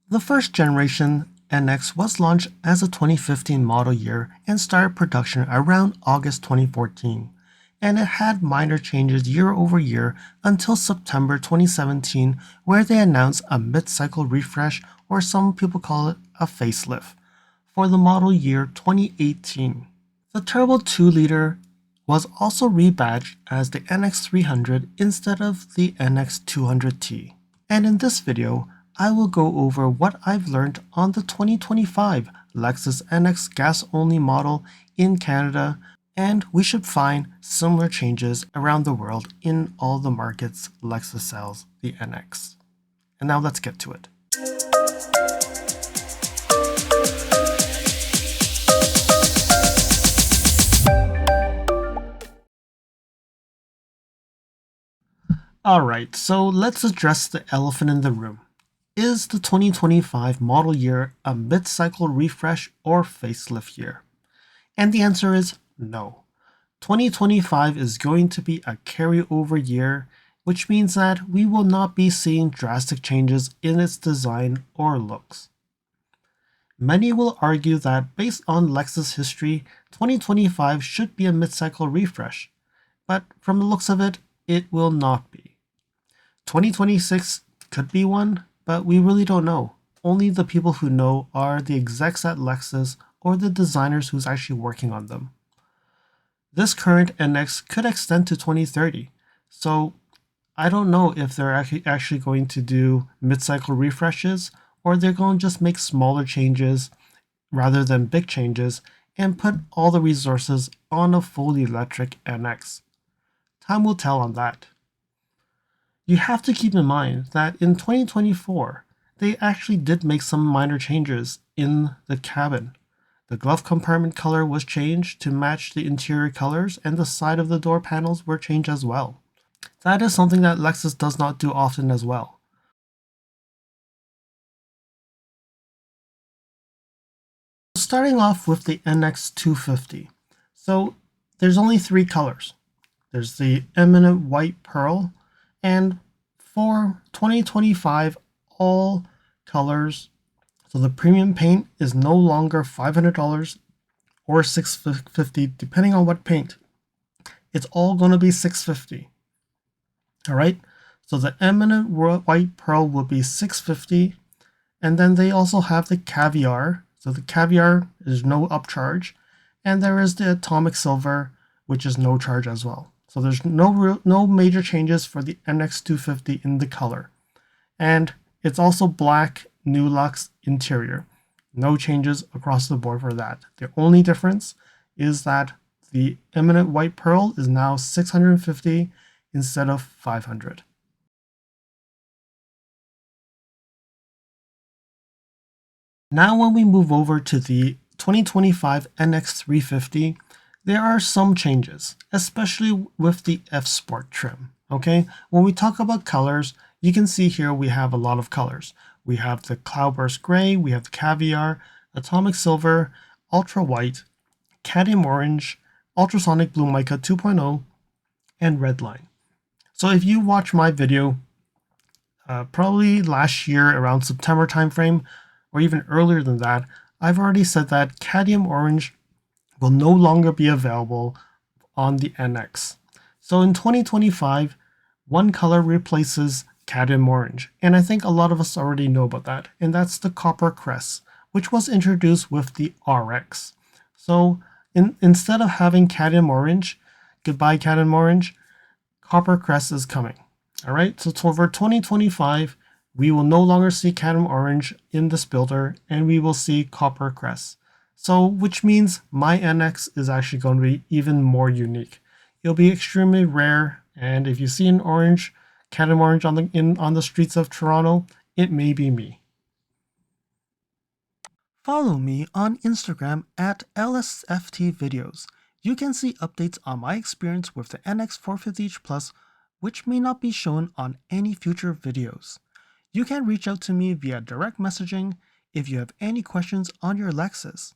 The first generation NX was launched as a 2015 model year and started production around August 2014, and it had minor changes year over year until September 2017, where they announced a mid-cycle refresh, or some people call it a facelift, for the model year 2018. The turbo 2-liter was also rebadged as the NX300 instead of the NX250. And in this video, I will go over what I've learned on the 2025 Lexus NX gas-only model in Canada, and we should find similar changes around the world in all the markets Lexus sells the NX. And now let's get to it. Alright, so let's address the elephant in the room. Is the 2025 model year a mid-cycle refresh or facelift year? And the answer is no. 2025 is going to be a carryover year, which means that we will not be seeing drastic changes in its design or looks. Many will argue that based on Lexus history, 2025 should be a mid-cycle refresh, but from the looks of it, it will not be. 2026 could be one, but we really don't know. Only the people who know are the execs at Lexus or the designers who's actually working on them. This current NX could extend to 2030, so I don't know if they're actually going to do mid-cycle refreshes, or they're going to just make smaller changes rather than big changes and put all the resources on a fully electric NX. Time will tell on that. You have to keep in mind that in 2024, they actually did make some minor changes in the cabin. The glove compartment color was changed to match the interior colors, and the side of the door panels were changed as well. That is something that Lexus does not do often as well. Starting off with the NX250. So there's only 3 colors. There's the eminent white pearl, and for 2025, all colors, so the premium paint is no longer $500 or $650, depending on what paint. It's all going to be $650. All right, so the eminent white pearl will be $650, and then they also have the caviar. So the caviar is no upcharge, and there is the atomic silver, which is no charge as well. So there's no major changes for the NX250 in the color. And it's also black Nulux interior. No changes across the board for that. The only difference is that the eminent white pearl is now $650 instead of $500. Now when we move over to the 2025 NX350, there are some changes, especially with the F Sport trim. Okay, when we talk about colors, you can see here we have a lot of colors. We have the cloudburst gray, we have the caviar, atomic silver, ultra white, cadmium orange, ultrasonic blue mica 2.0, and red line. So if you watch my video, probably last year around September timeframe, or even earlier than that, I've already said that cadmium orange will no longer be available on the NX. So in 2025, one color replaces cadmium orange, and I think a lot of us already know about that, and that's the copper crest, which was introduced with the RX. So instead of having cadmium orange, goodbye cadmium orange, copper crest is coming. All right, so for 2025, we will no longer see cadmium orange in this builder, and we will see copper crest. So, which means my NX is actually going to be even more unique. It'll be extremely rare, and if you see an orange, cadmium orange on the streets of Toronto, it may be me. Follow me on Instagram at LSFT Videos. You can see updates on my experience with the NX450H Plus, which may not be shown on any future videos. You can reach out to me via direct messaging if you have any questions on your Lexus.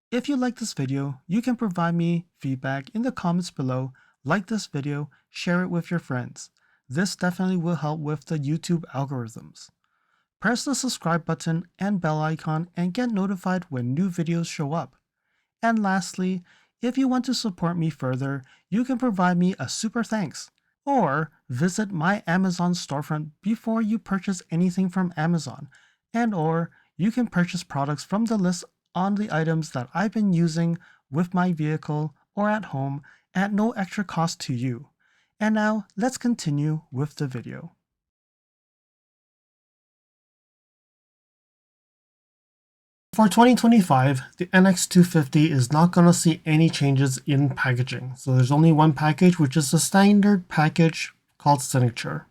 If you like this video, you can provide me feedback in the comments below, like this video, share it with your friends. This definitely will help with the YouTube algorithms. press the subscribe button and bell icon and get notified when new videos show up. And lastly, if you want to support me further, you can provide me a super thanks, or visit my Amazon storefront before you purchase anything from Amazon, and or you can purchase products from the list on the items that I've been using with my vehicle or at home at no extra cost to you. And now let's continue with the video. For 2025, the NX250 is not going to see any changes in packaging. So there's only one package, which is the standard package called Signature.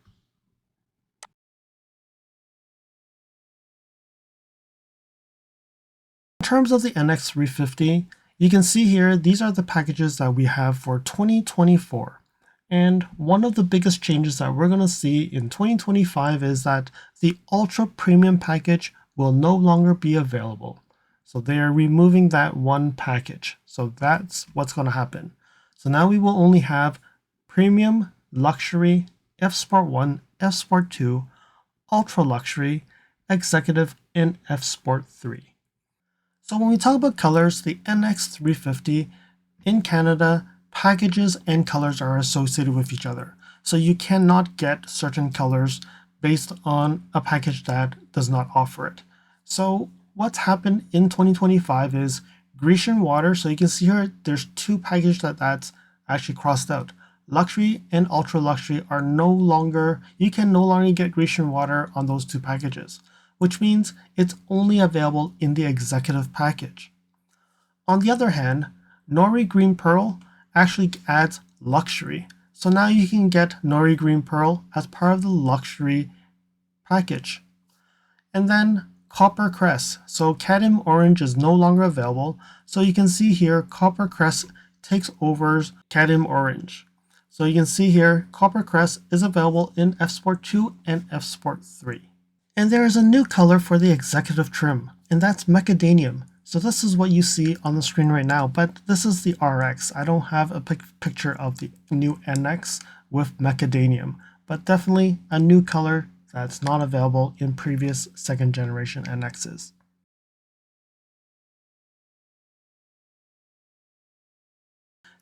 In terms of the NX350, you can see here, these are the packages that we have for 2024. And one of the biggest changes that we're going to see in 2025 is that the Ultra Premium package will no longer be available. So they are removing that one package. So that's what's going to happen. So now we will only have Premium, Luxury, F Sport 1, F Sport 2, Ultra Luxury, Executive, and F Sport 3. So when we talk about colors, the NX350 in Canada, packages and colors are associated with each other. So you cannot get certain colors based on a package that does not offer it. So what's happened in 2025 is Grecian Water. So you can see here, there's two packages that's actually crossed out. Luxury and Ultra Luxury are no longer, you can no longer get Grecian Water on those two packages, which means it's only available in the Executive package. On the other hand, Nori Green Pearl actually adds Luxury. So now you can get Nori Green Pearl as part of the Luxury package. And then Copper Crest. So Cadmium Orange is no longer available. So you can see here Copper Crest takes over Cadmium Orange. So you can see here Copper Crest is available in F Sport 2 and F Sport 3. And there is a new color for the Executive trim, and that's Macadamium. So this is what you see on the screen right now, but this is the RX. I don't have a picture of the new NX with Macadamium, but definitely a new color that's not available in previous second generation NXs.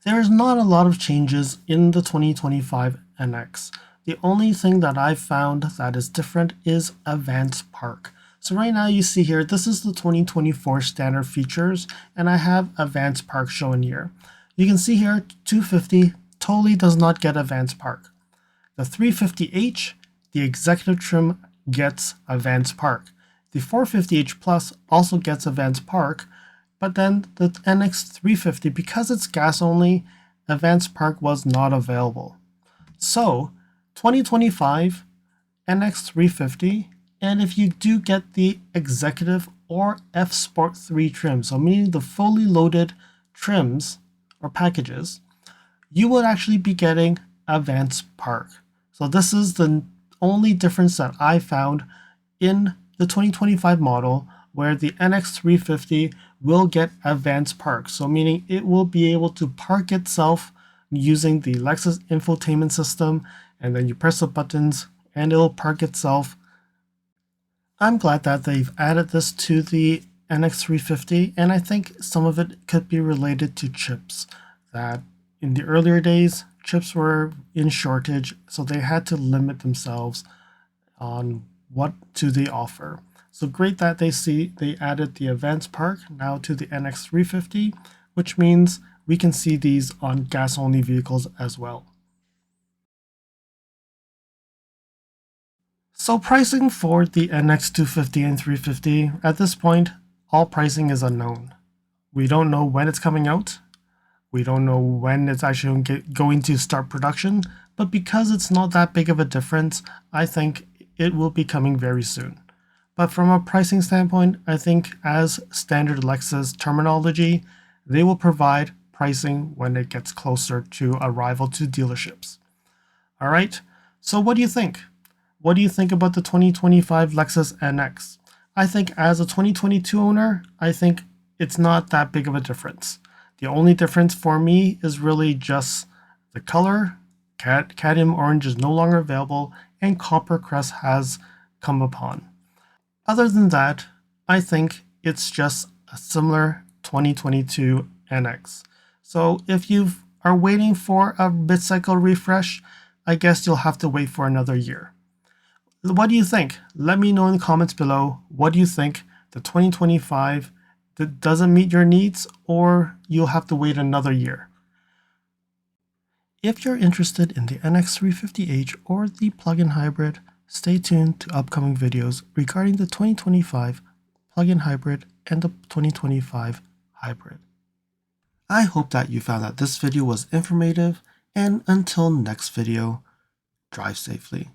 There is not a lot of changes in the 2025 NX. The only thing that I've found that is different is Advanced Park. So right now you see here, this is the 2024 standard features, and I have Advanced Park shown here. You can see here 250 totally does not get Advanced Park. The 350H, the Executive trim, gets Advanced Park. The 450H Plus also gets Advanced Park, but then the NX350, because it's gas only, Advanced Park was not available. So 2025 NX350, and if you do get the Executive or F Sport 3 trim, so meaning the fully loaded trims or packages, you would actually be getting Advanced Park. So this is the only difference that I found in the 2025 model, where the NX350 will get Advanced Park. So meaning it will be able to park itself using the Lexus infotainment system, and then you press the buttons and it'll park itself. I'm glad that they've added this to the NX350, and I think some of it could be related to chips. That in the earlier days, chips were in shortage, so they had to limit themselves on what do they offer. So great that they added the Advanced Park now to the NX350, which means we can see these on gas-only vehicles as well. So pricing for the NX250 and 350, at this point, all pricing is unknown. We don't know when it's coming out. We don't know when it's actually going to start production, but because it's not that big of a difference, I think it will be coming very soon. But from a pricing standpoint, I think as standard Lexus terminology, they will provide pricing when it gets closer to arrival to dealerships. All right, so what do you think? What do you think about the 2025 Lexus NX? I think as a 2022 owner, I think it's not that big of a difference. The only difference for me is really just the color. Cadmium Orange is no longer available, and Copper Crest has come upon. Other than that, I think it's just a similar 2022 NX. So if you are waiting for a bit cycle refresh, I guess you'll have to wait for another year. What do you think? Let me know in the comments below. What do you think? The 2025 that doesn't meet your needs, or you'll have to wait another year? If you're interested in the NX350H or the plug-in hybrid, stay tuned to upcoming videos regarding the 2025 plug-in hybrid and the 2025 hybrid. I hope that you found that this video was informative, and until next video, drive safely.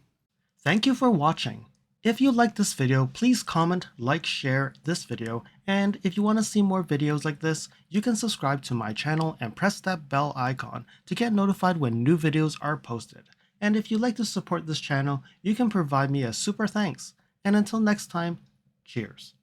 Thank you for watching. If you liked this video, please comment, like, share this video, and if you want to see more videos like this, you can subscribe to my channel and press that bell icon to get notified when new videos are posted. And if you'd like to support this channel, you can provide me a super thanks. And until next time, cheers.